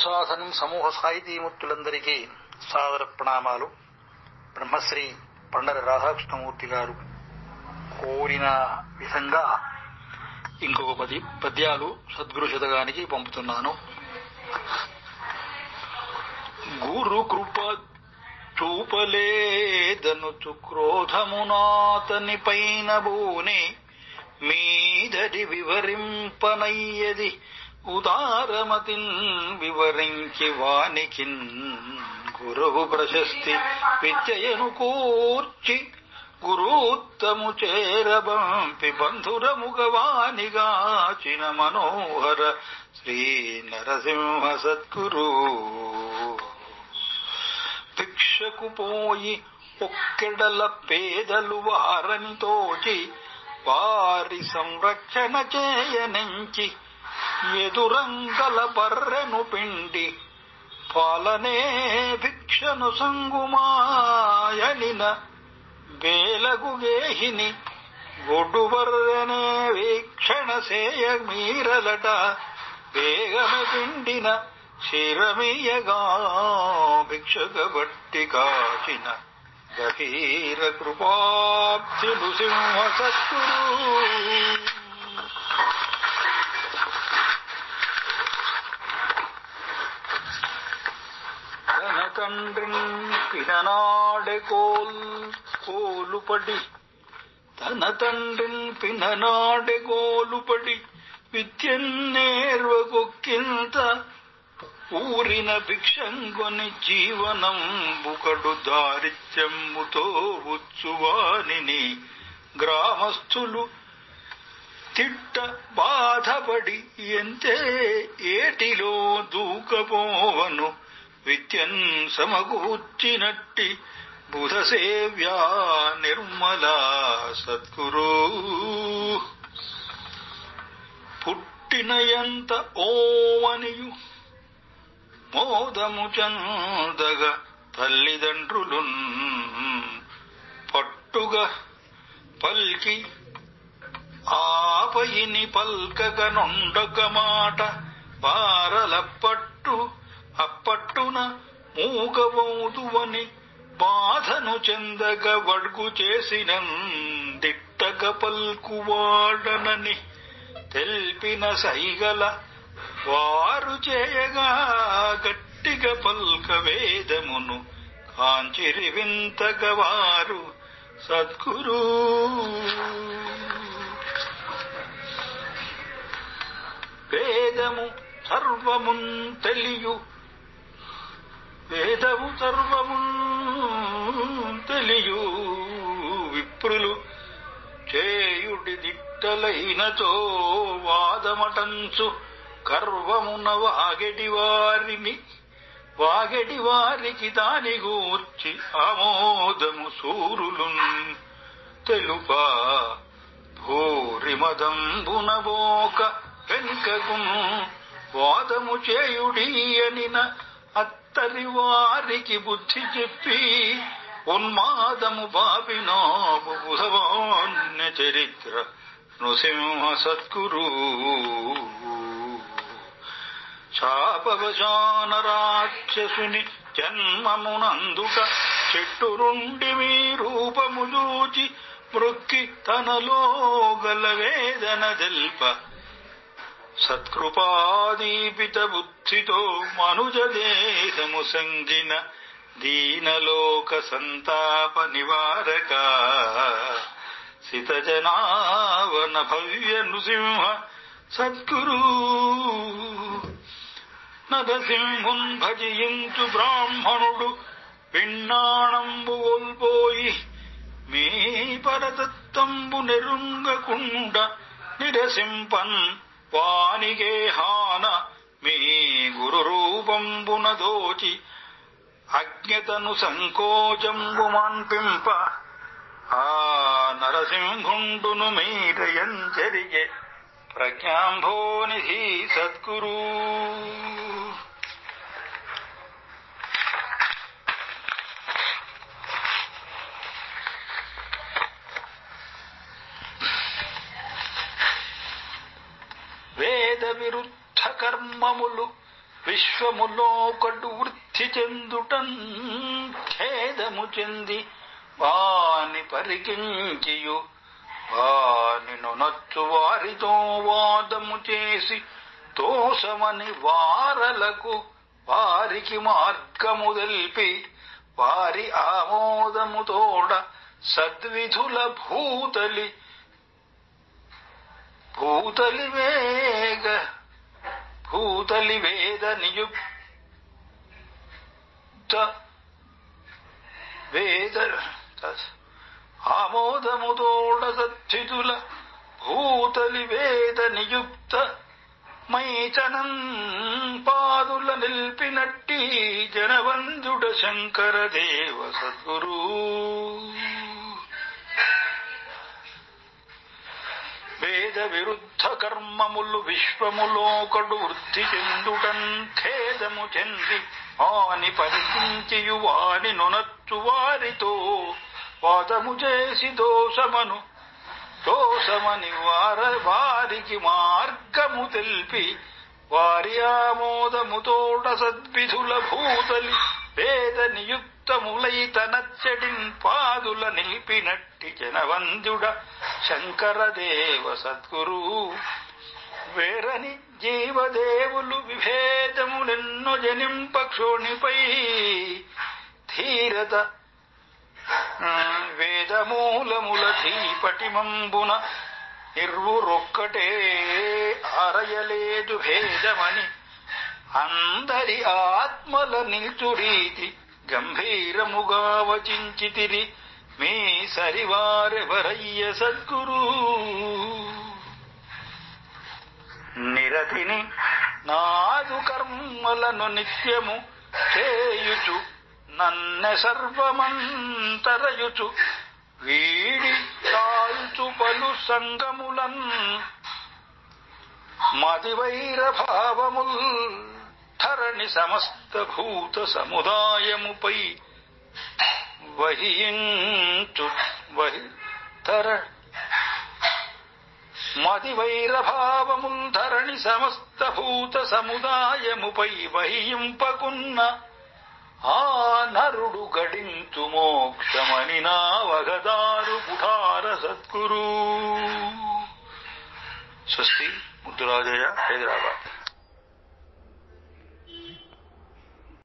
సాధనం సమూహ సాహితీమూర్తులందరికీ సాదర ప్రణామాలు. బ్రహ్మశ్రీ పండర రాధాకృష్ణమూర్తి గారు కోరిన విధంగా ఇంకొక 10 పద్యాలు సద్గురు శతకానికి పంపుతున్నాను. గురు కృప చూపలేదనుచు క్రోధమునాతని పైన బూని మీదడి వివరింపనయ్యది ఉదారమతిన్ వివరించి వానికిన్ గురువు ప్రశస్తి విద్యయను కూర్చి గురుత్తము చేరబంపి బంధురముగవానిగాచిన మనోహర శ్రీ నరసింహ సద్గురు భిక్షకు పోయి ఒక్కెడల పేదలు వారని తోచి వారి సంరక్షణ చేయనించి ఎదురంగల బర్రెను పిండి పాలనే భిక్షను సంగుమాయనిన వేలగు గేహిని గొడ్డుబర్రెనే వీక్షణ సేయ మీరలట వేగమె పిండిన శిరమీయగా భిక్షక బట్టి కాచిన గభీర కృపాబ్ధి నృసింహ సద్గురు తన తండ్రిని పిననాడె కోలుపడి విద్యన్నేర్వగొక్కింత ఊరిన భిక్షంగొని జీవనం బుకడు దారిద్ర్యముతో ఉచ్చువానిని గ్రామస్థులు తిట్ట బాధపడి ఎంతే ఏటిలో దూకపోవను విద్యన్ సమకూర్చినట్టి బుధ సేవ్యా నిర్మల సద్గురు పుట్టిన ఎంత ఓవనియు మోదము చందగ తల్లిదండ్రులు పట్టుగా పల్కి ఆపయిని పల్కగ నొండొక మాట వారలప్పట్టు అప్పట్టున మూగబోదువని బాధను చెందగ వడ్గు చేసిన దిట్టగ పల్కువాడనని తెల్పిన సైగల వారు చేయగా గట్టిగ పల్క వేదమును కాంచిరి వింతగ వారు సద్గురు వేదము సర్వమున్ తెలియు విప్రులు చేయుడి దిట్టలైనతో వాదమటంచు గర్వమున వాగెడి వారికి దాని గూర్చి ఆమోదము సూరులు తెలుపా భూరిమదంబునబోక వెనుకగు వాదము చేయుడి అనిన అత్తరి వారికి బుద్ధి చెప్పి ఉన్మాదము బాపినాపు బుధవాన్య చరిత్ర నృసింహ సద్గురు శాపవశాన రాక్షసుని జన్మమునందుక చెట్టు నుండి మీ రూపము చూచి మృక్కి తనలో గల వేదన తెల్ప సత్కృపాదీపిత బుద్ధితో మనుజ దేశము సంగిన దీనలోక సంతాప నివారక సితజనావన భవ్య నృసింహ సద్గురు నరసింహున్ భజించు బ్రాహ్మణుడు పిన్నాణంబు కోల్పోయి మీ పరతత్తంబు నెరుంగకుండ నిరసింపన్ వానిగే హాన మీ గురు రూపంబున దోచి అజ్ఞతను సంకోచంబు మాన్పింప ఆ నరసింహుండును మీరయంచరిగే ప్రజ్ఞాంభోనిధి సద్గురు వేద విరుద్ధ కర్మములు విశ్వములోకడు వృద్ధి చెందుటన్ ఖేదము చెంది వాని పరికించియు వాని నొనొచ్చు వారితో వాదము చేసి తోసమని వారలకు వారికి మార్గము తెల్పి వారి ఆమోదముతోడ సద్విధుల భూతలి వేద నియుక్త ఆమోదముతోడ సద్విధుల భూతలి వేద నియుక్త మైచనం పాదుల నిల్పినట్టి జనవంజుడ శంకర దేవ సద్గురు వేద విరుద్ధ కర్మములు విశ్వములోకడు వృద్ధి చెందుటన్ ఖేదము చెంది వాని పరికించియు వాని నొనచ్చు వారితో వాదము చేసి దోషమని వారికి మార్గము తెల్పి వారి ఆమోదముతోడ సద్విధుల భూతలి వేద నియుక్తములై తనచ్చడిన్ పాదుల నిలిపినట్టి జనవంద్యుడ శంకరదేవ సద్గురు వేరని జీవదేవులు విభేదములెన్నో జనింపక్షోణిపై ధీరత వేదమూలముల ధీపటిమంబున నిర్వురొక్కటే ఆరయలేదు భేదమని అందరి ఆత్మల నిల్చురీతి గంభీరముగా వచించితిరి మీ సరివారెవరయ్య సద్గురు నిరతిని నాదు కర్మలను నిత్యము చేయుచు నన్నె సర్వమంతరయుచు వీడి తాల్చు పలు సంగములన్ మదివైర భావముల్ ధరణి సమస్త భూత సముదాయముపై మదివైర భావముల్ ధరణి సమస్త భూత సముదాయముపై వహింపకున్న ఆ నరుడు గడించు మోక్షమని నా వగదారు పుఠార సద్గురు. స్వస్తి. ముద్దురాజయ్య, హైదరాబాద్.